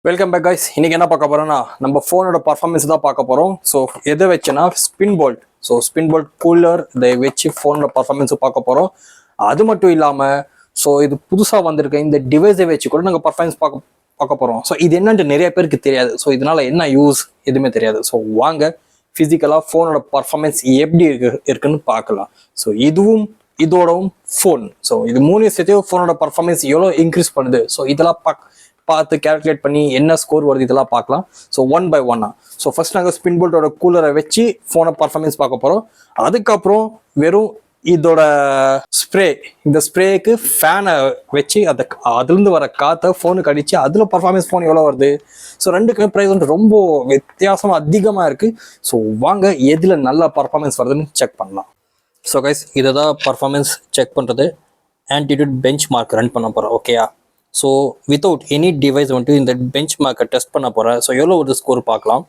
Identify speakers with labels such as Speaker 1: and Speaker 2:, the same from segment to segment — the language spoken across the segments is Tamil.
Speaker 1: Welcome back guys. இன்னைக்கு என்ன பார்க்க போறோம்னா நம்ம ஃபோனோட பர்ஃபார்மன்ஸ் தான் பார்க்க போறோம். ஸோ எதை வச்சுன்னா spin bolt. So spin bolt cooler இதை வச்சு ஃபோனோட பர்ஃபார்மன்ஸும் பார்க்க போறோம். அது மட்டும் இல்லாம ஸோ இது புதுசாக வந்திருக்க இந்த டிவைஸை வச்சு கூட நாங்கள் பர்ஃபார்மன்ஸ் பார்க்க போறோம். ஸோ இது என்னன்ட்டு நிறைய பேருக்கு தெரியாது. ஸோ இதனால என்ன யூஸ் எதுவுமே தெரியாது. ஸோ வாங்க ஃபிசிக்கலாக ஃபோனோட பர்ஃபார்மன்ஸ் எப்படி இருக்குன்னு பார்க்கலாம். ஸோ இதுவும் இதோடவும் ஃபோன். ஸோ இது மூணு சேர்த்து ஃபோனோட பர்ஃபார்மன்ஸ் எவ்வளோ இன்க்ரீஸ் பண்ணுது. ஸோ இதெல்லாம் பார்த்து கேல்குலேட் பண்ணி என்ன ஸ்கோர் வருது இதெல்லாம் பார்க்கலாம். ஸோ ஒன் பை ஒன்னா. ஸோ ஃபர்ஸ்ட் நாங்கள் ஸ்பின் போல்ட்டோட கூலரை வச்சு ஃபோனை பர்ஃபார்மன்ஸ் பார்க்க போகிறோம். அதுக்கப்புறம் வெறும் இதோட ஸ்ப்ரே, இந்த ஸ்ப்ரேக்கு ஃபேனை வச்சு அதுலேருந்து வர காற்றை ஃபோனுக்கு அடித்து அதில் பர்ஃபார்மன்ஸ் ஃபோன் எவ்வளோ வருது. ஸோ ரெண்டுக்குமே ப்ரைஸ் வந்து ரொம்ப வித்தியாசமாக அதிகமாக இருக்குது. ஸோ வாங்க எதில் நல்ல பர்ஃபார்மன்ஸ் வருதுன்னு செக் பண்ணலாம். ஸோ கைஸ், இதை தான் பர்ஃபார்மன்ஸ் செக் பண்ணுறது. ஆன்டிடியூட் பெஞ்ச் மார்க் ரன் பண்ண போகிறோம். ஓகேயா? ஸோ வித்தவுட் எனி டிவைஸ் வந்துட்டு இந்த பெஞ்ச் மார்க்கை டெஸ்ட் பண்ண போகிறேன். ஸோ எவ்வளோ ஒரு ஸ்கோர் பார்க்கலாம்.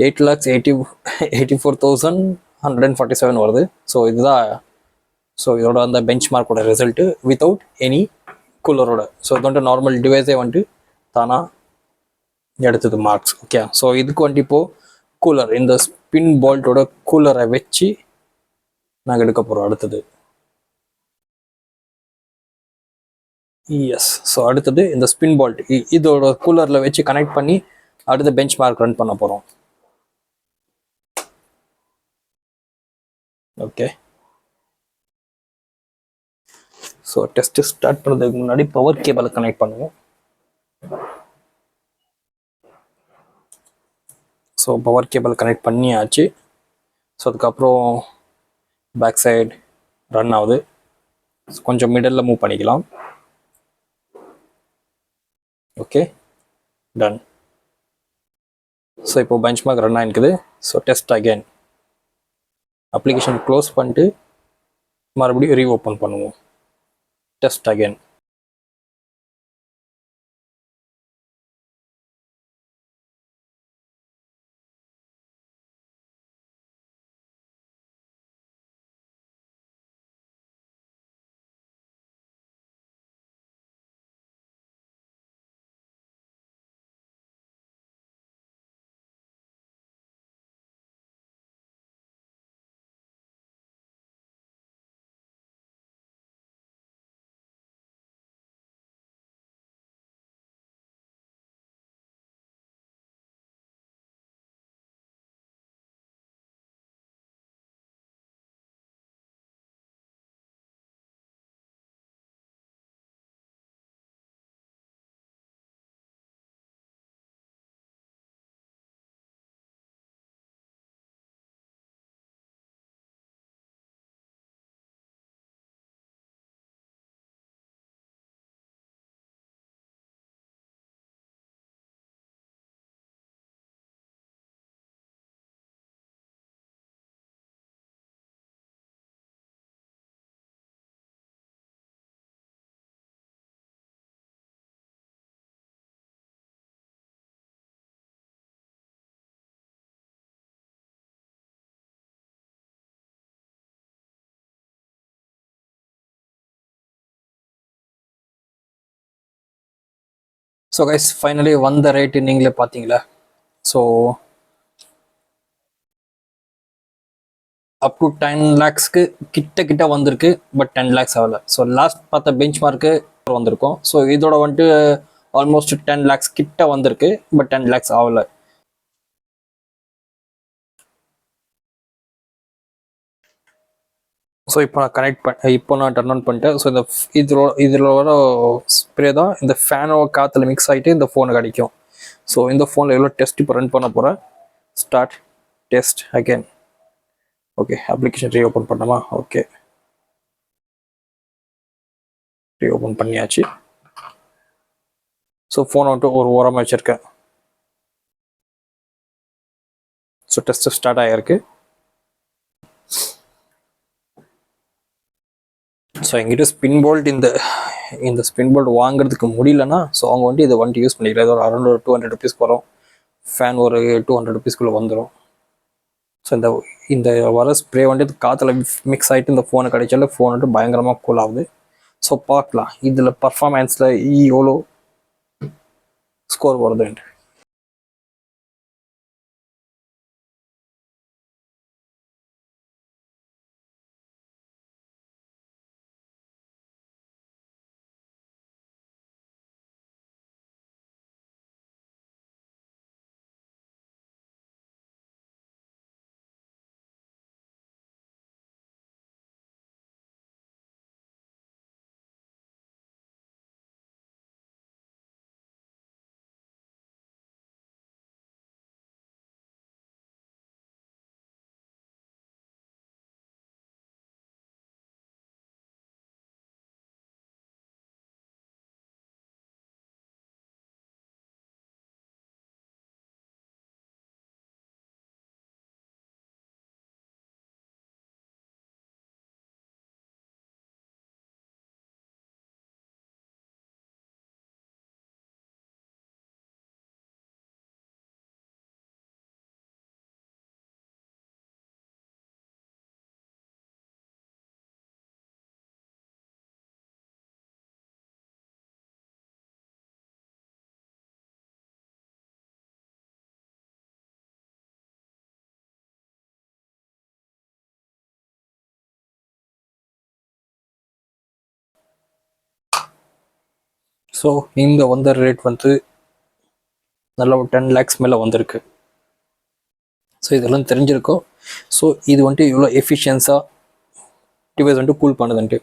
Speaker 1: $8,84,147 வருது. ஸோ இதுதான். ஸோ இதோட அந்த பெஞ்ச் மார்க்கோட ரிசல்ட்டு வித்தவுட் எனி கூலரோட. ஸோ இது வந்துட்டு நார்மல் டிவைஸே வந்துட்டு தானாக எடுத்தது மார்க்ஸ். ஓகே. ஸோ இதுக்கு வந்துட்டு இப்போது கூலர், இந்த ஸ்பின் போல்ட்டோட கூலரை வச்சு நாங்கள் எடுக்க போகிறோம் அடுத்தது. எஸ். ஸோ அடுத்தது இந்த ஸ்பின் போல்ட் இதோட கூலரில் வச்சு கனெக்ட் பண்ணி அடுத்த பெஞ்ச் மார்க் ரன் பண்ண போகிறோம். ஓகே. ஸோ டெஸ்ட்டு ஸ்டார்ட் பண்ணுறதுக்கு முன்னாடி பவர் கேபிளை கனெக்ட் பண்ணுவோம். ஸோ பவர் கேபிள் கனெக்ட் பண்ணியாச்சு. ஸோ அதுக்கப்புறம் பேக் சைடு ரன் ஆகுது. கொஞ்சம் மிடலில் மூவ் பண்ணிக்கலாம். Okay, done. ஸோ இப்போ பெஞ்ச் மார்க் ரன் ஆகிருக்குது. So test again. Application close பண்ணிட்டு மறுபடியும் ரீஓப்பன் பண்ணுவோம். Test again. So guys finally வந்த ரேட்டு நீங்களே பார்த்தீங்களா. ஸோ அப் டு 10 lakhsக்கு கிட்ட கிட்ட வந்திருக்கு, பட் 10 lakhs ஆகல. ஸோ லாஸ்ட் பார்த்த பெஞ்ச் மார்க்கு வந்திருக்கும். ஸோ இதோட வந்துட்டு ஆல்மோஸ்ட் 10 lakhs கிட்ட வந்திருக்கு, பட் 10 lakhs ஆகல. ஸோ இப்போ நான் இப்போ நான் டர்ன் ஆன் பண்ணிட்டேன். ஸோ இதில் ஸ்ப்ரே தான் இந்த ஃபேனோட காற்றுல மிக்ஸ் ஆகிட்டு இந்த ஃபோனு கிடைக்கும். ஸோ இந்த ஃபோனில் எவ்வளோ டெஸ்ட் இப்போ ரன் பண்ண போகிறேன். Start test again. Okay, application reopen பண்ணாமா? ஓகே, ரீஓப்பன் பண்ணியாச்சு. ஸோ ஃபோனை வந்துட்டு ஒரு ஓரமாக வச்சுருக்கேன். ஸோ டெஸ்ட்டு ஸ்டார்ட் ஆகிருக்கு. ஸோ எங்கிட்ட ஸ்பின் போல்ட் இந்த ஸ்பின் போல்ட் வாங்குறதுக்கு முடியலன்னா, ஸோ அவங்க வந்துட்டு இதை வந்துட்டு யூஸ் பண்ணிக்கலாம். இது ஒரு அரௌண்ட் ஒரு 200 rupees வரும். ஃபேன் ஒரு 200 rupeesக்குள்ளே வந்துடும். ஸோ இந்த வர ஸ்ப்ரே வந்துட்டு காற்றுல மிக்ஸ் ஆகிட்டு இந்த ஃபோனை கிடைச்சால ஃபோன் வந்துட்டு பயங்கரமாக கூல் ஆகுது. ஸோ பார்க்கலாம் இதில் பர்ஃபார்மன்ஸில் எவ்வளோ ஸ்கோர் வருதுன்ட்டு. ஸோ இந்த வந்த ரேட் வந்து நல்ல ஒரு 10 lakhs மேலே வந்திருக்கு. ஸோ இதெல்லாம் தெரிஞ்சிருக்கும். ஸோ இது வந்துட்டு இவ்வளோ எஃபிஷியன்ஸாக டிவைஸ் வந்துட்டு கூல் பண்ணுதுன்ட்டு.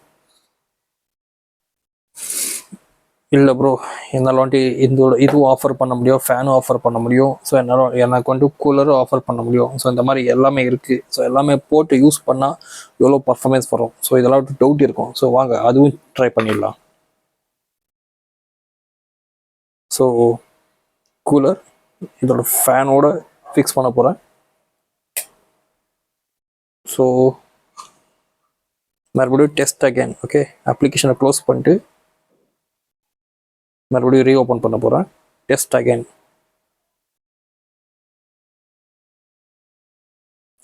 Speaker 1: இல்லை ப்ரோ, என்னால் வந்துட்டு இதுவும் ஆஃபர் பண்ண முடியும், ஃபேனும் ஆஃபர் பண்ண முடியும். ஸோ எனக்கு வந்துட்டு கூலரும் ஆஃபர் பண்ண முடியும். ஸோ இந்த மாதிரி எல்லாமே இருக்குது. ஸோ எல்லாமே போட்டு யூஸ் பண்ணால் எவ்வளோ பர்ஃபார்மன்ஸ் வரும். ஸோ இதெல்லாம் டவுட் இருக்கும். ஸோ வாங்க அதுவும் ட்ரை பண்ணிடலாம். ஸோ கூலர் இதோட ஃபேனோட ஃபிக்ஸ் பண்ண போகிறேன். ஸோ மறுபடியும் டெஸ்ட் அகேன். ஓகே, அப்ளிகேஷனை க்ளோஸ் பண்ணிட்டு மறுபடியும் ரீஓப்பன் பண்ண போகிறேன். Test again.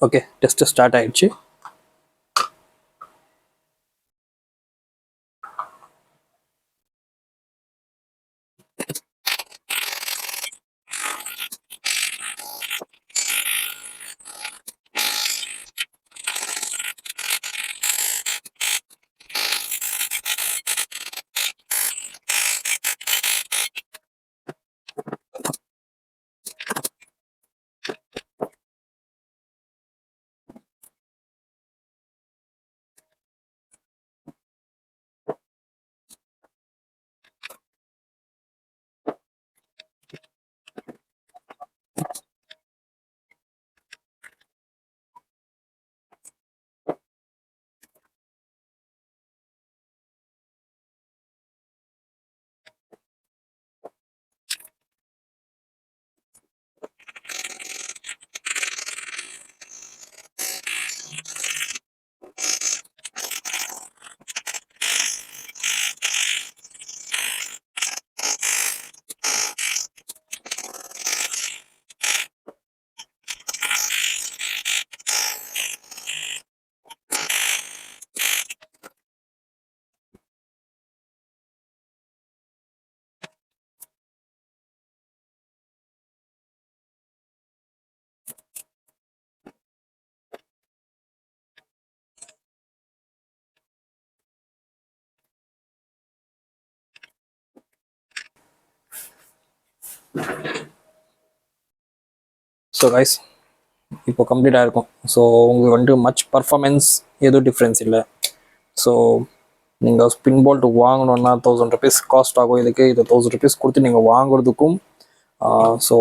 Speaker 1: Okay, test start ஆயிடுச்சு. ஸோ கைஸ் இப்போ கம்ப்ளீட் ஆகிருக்கும். ஸோ உங்களுக்கு வந்துட்டு மச் பர்ஃபார்மன்ஸ் எதுவும் டிஃப்ரென்ஸ் இல்லை. ஸோ நீங்கள் ஸ்பின் போல்ட் வாங்கணுன்னா ₹1000 காஸ்ட் ஆகும். இதுக்கு இது ₹1000 கொடுத்து நீங்கள் வாங்குறதுக்கும் ஸோ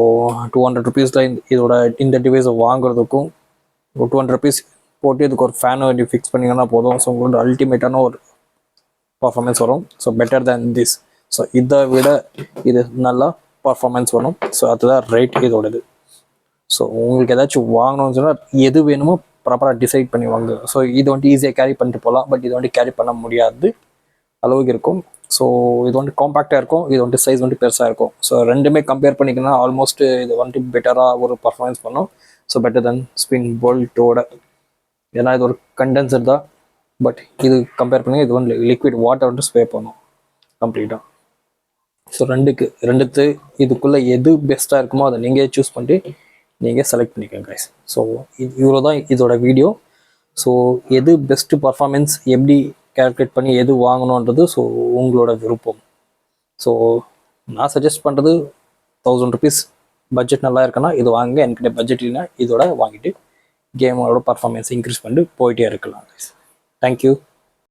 Speaker 1: ₹200 இதோட இந்த டிவைஸை வாங்குறதுக்கும் ₹200 போட்டு இதுக்கு ஒரு ஃபேனை ஃபிக்ஸ் பண்ணிங்கன்னா போதும். ஸோ உங்களோட அல்டிமேட்டான ஒரு பர்ஃபார்மன்ஸ் வரும். So better than this. So இதை விட இது நல்லா பர்ஃபார்மன்ஸ் வரும். ஸோ அதுதான் ரேட் இதோடது. ஸோ உங்களுக்கு ஏதாச்சும் வாங்கணும்னு சொன்னால் எது வேணுமோ ப்ராப்பராக டிசைட் பண்ணி வாங்க. ஸோ இது வந்துட்டு ஈஸியாக கேரி பண்ணிட்டு போகலாம். பட் இது வந்துட்டு கேரி பண்ண முடியாது அளவுக்கு இருக்கும். ஸோ இது வந்துட்டு காம்பேக்டாக இருக்கும். இது வந்துட்டு சைஸ் வந்துட்டு பெருசாக இருக்கும். ஸோ ரெண்டுமே கம்பேர் பண்ணிங்கன்னா ஆல்மோஸ்ட் இது வந்துட்டு பெட்டராக ஒரு பர்ஃபார்மன்ஸ் பண்ணும். ஸோ பெட்டர் தென் ஸ்பின் போல்ட்டோட. ஏன்னா இது ஒரு கண்டென்சர் தான். பட் இது கம்பேர் பண்ணி இது வந்து லிக்விட் வாட்டர் வந்துட்டு ஸ்ப்ரே பண்ணும் கம்ப்ளீட்டாக. ஸோ ரெண்டுத்து இதுக்குள்ளே எது பெஸ்ட்டாக இருக்குமோ அதை நீங்கள் சூஸ் பண்ணிட்டு நீங்கள் செலக்ட் பண்ணிக்கோங்க கைஸ். ஸோ இவ்வளோ தான் இதோட வீடியோ. ஸோ எது பெஸ்ட்டு பர்ஃபார்மன்ஸ் எப்படி கேல்குலேட் பண்ணி எது வாங்கணுன்றது ஸோ உங்களோட விருப்பம். ஸோ நான் சஜஸ்ட் பண்ணுறது ₹1000 பட்ஜெட் நல்லா இருக்குன்னா இது வாங்க. என்கிட்ட பட்ஜெட் இல்லைன்னா இதோட வாங்கிட்டு கேமோட பர்ஃபார்மன்ஸ் இன்க்ரீஸ் பண்ணிட்டு போயிட்டே இருக்கலாம் கைஸ். தேங்க்யூ.